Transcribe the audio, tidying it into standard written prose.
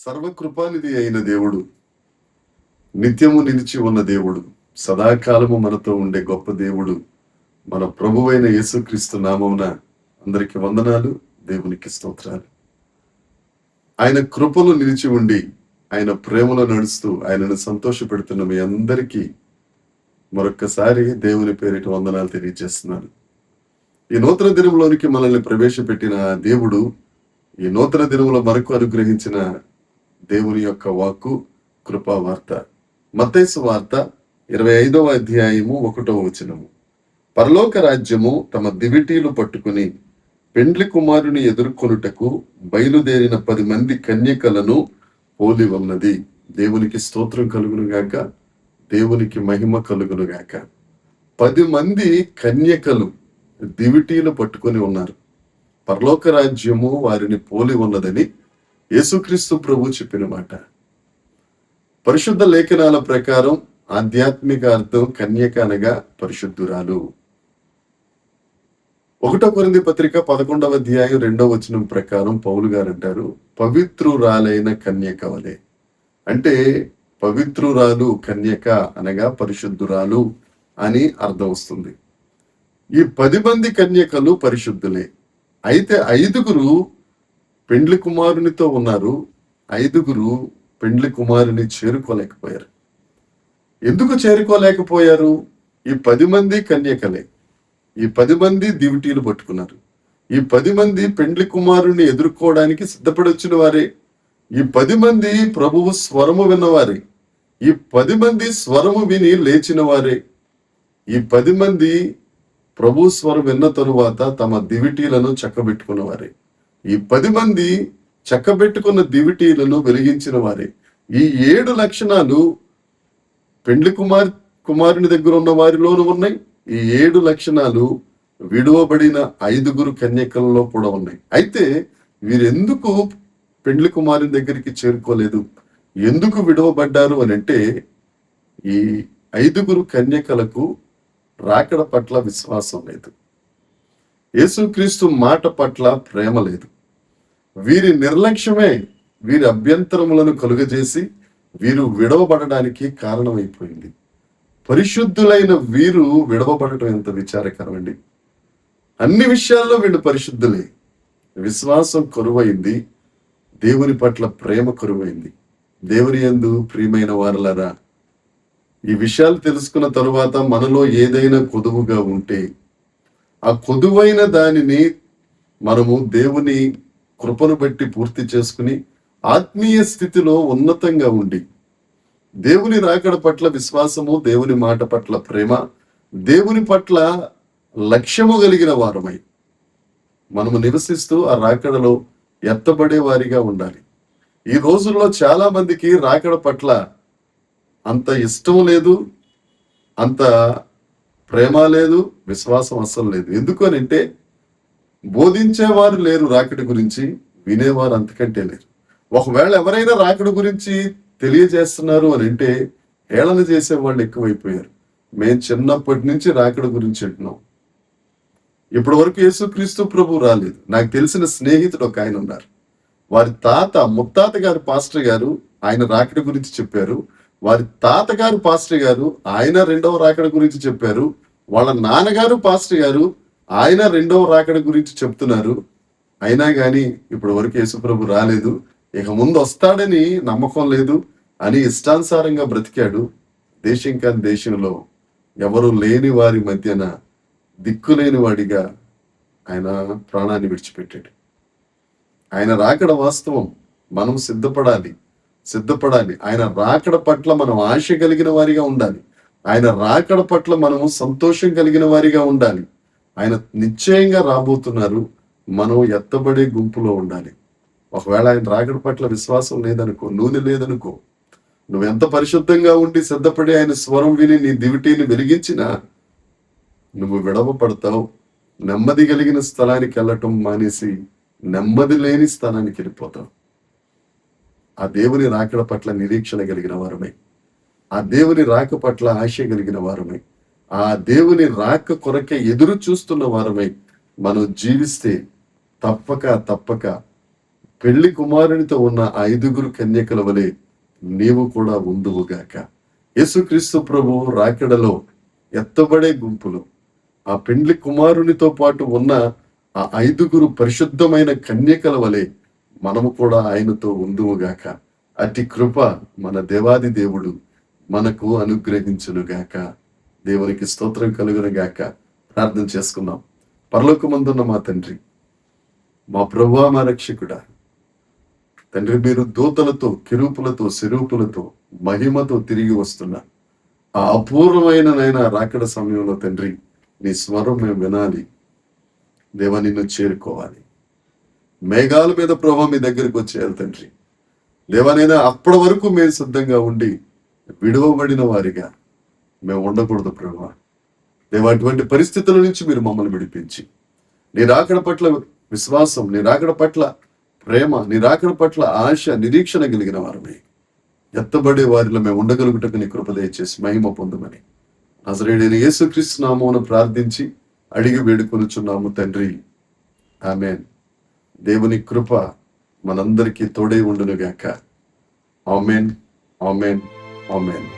సర్వకృపానిధి అయిన దేవుడు, నిత్యము నిలిచి ఉన్న దేవుడు, సదాకాలము మనతో ఉండే గొప్ప దేవుడు, మన ప్రభువైన యేసుక్రీస్తు నామమున అందరికి వందనాలు, దేవునికి స్తోత్రాలు. ఆయన కృపలో నిలిచి ఉండి, ఆయన ప్రేమలో నడుస్తూ ఆయనను సంతోషపెడుతున్న మీ అందరికీ మరొక్కసారి దేవుని పేరిట వందనాలు తెలియజేస్తున్నాను. ఈ నూతన దినంలోనికి మనల్ని ప్రవేశపెట్టిన దేవుడు, ఈ నూతన దినములో మనకు అనుగ్రహించిన దేవుని యొక్క వాక్కు కృపా వార్త. మత్తయి వార్త 25వ అధ్యాయము 1వ వచనము. పరలోక రాజ్యము తమ దివిటీలు పట్టుకుని పెండ్లి కుమారుని ఎదుర్కొనుటకు బయలుదేరిన 10 మంది కన్యకలను పోలి ఉన్నది. దేవునికి స్తోత్రం కలుగును గాక, దేవునికి మహిమ కలుగును గాక. 10 మంది కన్యకలు దివిటీలు పట్టుకొని ఉన్నారు. పరలోక రాజ్యము వారిని పోలి ఉన్నదని యేసుక్రీస్తు ప్రభు చెప్పిన మాట. పరిశుద్ధ లేఖనాల ప్రకారం ఆధ్యాత్మిక అర్థం కన్యక అనగా పరిశుద్ధురాలు. 1 కొరింథీ పత్రిక 11వ అధ్యాయం 2వ వచనం ప్రకారం పౌలు గారు అంటారు, పవిత్రురాలైన కన్యక వలె. అంటే పవిత్రురాలు కన్యక అనగా పరిశుద్ధురాలు అని అర్థం వస్తుంది. ఈ 10 మంది కన్యకలు పరిశుద్ధులే. అయితే 5గురు పెండ్లి కుమారునితో ఉన్నారు. 5గురు పెండ్లి కుమారుని చేరుకోలేకపోయారు. ఎందుకు చేరుకోలేకపోయారు? ఈ 10 మంది కన్యకలే. ఈ 10 మంది దివిటీలు పట్టుకున్నారు. ఈ 10 మంది పెండ్లి కుమారుని ఎదుర్కోవడానికి సిద్ధపడి వచ్చిన వారే. ఈ 10 మంది ప్రభువు స్వరము విన్నవారే. ఈ 10 మంది స్వరము విని లేచిన వారే. ఈ 10 మంది ప్రభు స్వరం విన్న తరువాత తమ దివిటీలను చక్కబెట్టుకున్నవారే. ఈ 10 మంది చక్కబెట్టుకున్న దివిటీలను వెలిగించిన వారే. ఈ 7 లక్షణాలు పెండ్లి కుమారుని దగ్గర ఉన్న వారిలోనూ ఉన్నాయి. ఈ 7 లక్షణాలు విడువబడిన 5గురు కన్యకలలో కూడా ఉన్నాయి. అయితే వీరెందుకు పెండ్లి కుమారుని దగ్గరికి చేరుకోలేదు, ఎందుకు విడువబడ్డారు అని అంటే, ఈ 5గురు కన్యకలకు రాకడ పట్ల విశ్వాసం లేదు. యేసుక్రీస్తు మాట పట్ల ప్రేమ లేదు. వీరి నిర్లక్ష్యమే వీరి అభ్యంతరములను కలుగజేసి వీరు విడవబడడానికి కారణమైపోయింది. పరిశుద్ధులైన వీరు విడవబడటం ఎంత విచారకరం అండి. అన్ని విషయాల్లో వీళ్ళు పరిశుద్ధులే. విశ్వాసం కరువైంది, దేవుని పట్ల ప్రేమ కరువైంది. దేవుని యందు ప్రియమైన వారలారా, ఈ విషయాలు తెలుసుకున్న తరువాత మనలో ఏదైనా కొదువుగా ఉంటే ఆ కొదువైన దానిని మనము దేవుని కృపను బట్టి పూర్తి చేసుకుని ఆత్మీయ స్థితిలో ఉన్నతంగా ఉండి దేవుని రాకడ పట్ల విశ్వాసము, దేవుని మాట పట్ల ప్రేమ, దేవుని పట్ల లక్ష్యము కలిగిన వారమై మనము నివసిస్తూ ఆ రాకడలో ఎత్తబడే వారిగా ఉండాలి. ఈ రోజుల్లో చాలా మందికి రాకడ పట్ల అంత ఇష్టం లేదు, అంత ప్రేమ లేదు, విశ్వాసం అస్సలు లేదు. ఎందుకు అని అంటే, బోధించేవారు లేరు రాకడ గురించి, వినేవారు అంతకంటే లేరు. ఒకవేళ ఎవరైనా రాకడ గురించి తెలియజేస్తున్నారు అని అంటే హేళన చేసే వాళ్ళు ఎక్కువైపోయారు. మేము చిన్నప్పటి నుంచి రాకడ గురించి అంటున్నాం. ఇప్పటి వరకు యేసుక్రీస్తు ప్రభు రాలేదు. నాకు తెలిసిన స్నేహితుడు ఒక ఆయన ఉన్నారు. వారి ముత్తాత గారు పాస్టర్ గారు ఆయన రాకడ గురించి చెప్పారు. వారి తాతగారు పాస్టర్ గారు ఆయన 2వ రాకడ గురించి చెప్పారు. వాళ్ళ నాన్నగారు పాస్టర్ గారు ఆయన 2వ రాకడ గురించి చెప్తున్నారు. అయినా కానీ ఇప్పటి వరకు యేసుప్రభు రాలేదు, ఇక ముందు వస్తాడని నమ్మకం లేదు అని ఇష్టానుసారంగా బ్రతికాడు. దేశం కాని దేశంలో ఎవరు లేని వారి మధ్యన దిక్కులేని వాడిగా ఆయన ప్రాణాన్ని విడిచిపెట్టాడు. ఆయన రాకడ వాస్తవం. మనం సిద్ధపడాలి. ఆయన రాకడ పట్ల మనం ఆశ కలిగిన వారిగా ఉండాలి. ఆయన రాకడ పట్ల మనము సంతోషం కలిగిన వారిగా ఉండాలి. ఆయన నిశ్చయంగా రాబోతున్నారు. మనం ఎత్తబడే గుంపులో ఉండాలి. ఒకవేళ ఆయన రాకడ పట్ల విశ్వాసం లేదనుకో, నూనె లేదనుకో, నువ్వెంత పరిశుద్ధంగా ఉండి సిద్ధపడి ఆయన స్వరం విని నీ దివిటీని వెలిగించినా నువ్వు విడవపడతావు. నెమ్మది కలిగిన స్థలానికి వెళ్ళటం మానేసి నెమ్మది లేని స్థలానికి వెళ్ళిపోతావు. ఆ దేవుని రాకడ పట్ల నిరీక్షణ కలిగిన వారమై, ఆ దేవుని రాక పట్ల ఆశ కలిగిన వారమై, ఆ దేవుని రాక కొరకే ఎదురు చూస్తున్న వారమై మనం జీవిస్తే తప్పక పెళ్లి కుమారునితో ఉన్న 5 కన్యకల వలె నీవు కూడా ఉందువుగాక. యేసుక్రీస్తు ప్రభువు రాకడలో ఎత్తబడే గుంపులు ఆ పెండ్లి కుమారునితో పాటు ఉన్న ఆ 5 పరిశుద్ధమైన కన్యకల వలె మనము కూడా ఆయనతో ఉందువుగాక. అతి కృప మన దేవాది దేవుడు మనకు అనుగ్రహించునుగాక. దేవునికి స్తోత్రం కలుగునుగాక. ప్రార్థన చేసుకుందాం. పరలోకమందున్న మా తండ్రి, మా ప్రభువా, మా రక్షకుడా, తండ్రి, మీరు దూతలతో, కిరూపులతో, సిరూపులతో, మహిమతో తిరిగి వస్తున్న ఆ అపూర్వమైన రాకడ సమయంలో తండ్రి, నీ స్వరం మేము వినాలి. దేవా, నిన్ను చేరుకోవాలి. మేఘాల మీద ప్రభావ మీ దగ్గరికి వచ్చేయాలి తండ్రి. దేవానైనా అప్పటి వరకు మేము సిద్ధంగా ఉండి విడువబడిన వారిగా మేము ఉండకూడదు ప్రభా. దేవా, అటువంటి పరిస్థితుల నుంచి మీరు మమ్మల్ని విడిపించి నీ రాకడ పట్ల విశ్వాసం, నీ రాకడ పట్ల ప్రేమ, నీ రాకడ పట్ల ఆశ, నిరీక్షణ కలిగిన వారమే ఎత్తబడే వారిలో మేము ఉండగలుగుటకు నీ కృప దయచేసి మహిమ పొందమని నజరేయుడైన యేసుక్రీస్తు నామమున ప్రార్థించి అడిగి వేడుకొనుచున్నాము తండ్రి. ఆమేన్. దేవుని కృప మనందరికీ తోడై ఉండునుగాక. ఆమేన్, ఆమేన్, ఆమేన్.